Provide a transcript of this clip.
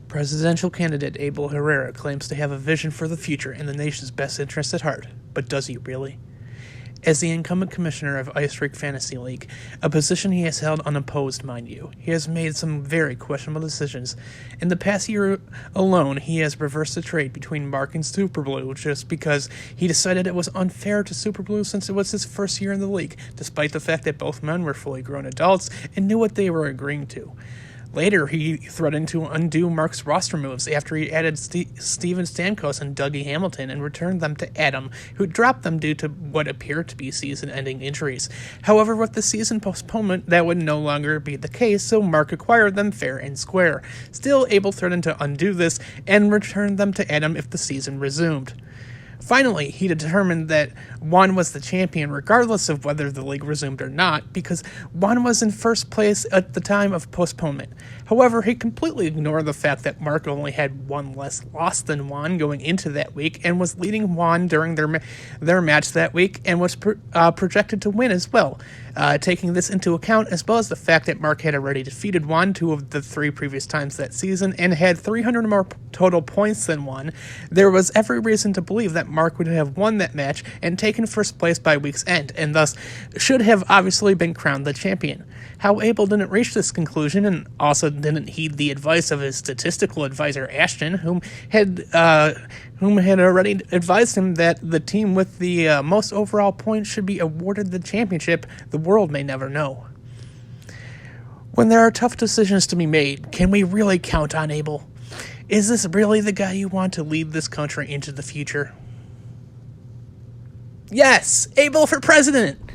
Presidential candidate Abel Herrera claims to have a vision for the future and the nation's best interest at heart, but does he really? As the incumbent commissioner of Ice Rink Fantasy League, a position he has held unopposed, mind you, he has made some very questionable decisions. In the past year alone, he has reversed the trade between Mark and Super Blue just because he decided it was unfair to Super Blue since it was his first year in the league, despite the fact that both men were fully grown adults and knew what they were agreeing to. Later, he threatened to undo Mark's roster moves after he added Steven Stamkos and Dougie Hamilton and returned them to Adam, who dropped them due to what appeared to be season-ending injuries. However, with the season postponement, that would no longer be the case, so Mark acquired them fair and square. Still, Abel threatened to undo this and return them to Adam if the season resumed. Finally, he determined that Juan was the champion regardless of whether the league resumed or not, because Juan was in first place at the time of postponement. However, he completely ignored the fact that Mark only had one less loss than Juan going into that week and was leading Juan during their match that week and was projected to win as well. Taking this into account, as well as the fact that Mark had already defeated Juan 2 of the 3 previous times that season and had 300 more total points than Juan, there was every reason to believe that Mark would have won that match and taken first place by week's end, and thus should have obviously been crowned the champion. How Abel didn't reach this conclusion, and also didn't heed the advice of his statistical advisor Ashton, whom had already advised him that the team with the most overall points should be awarded the championship, the world may never know. When there are tough decisions to be made, can we really count on Abel? Is this really the guy you want to lead this country into the future? Yes, Abel for President!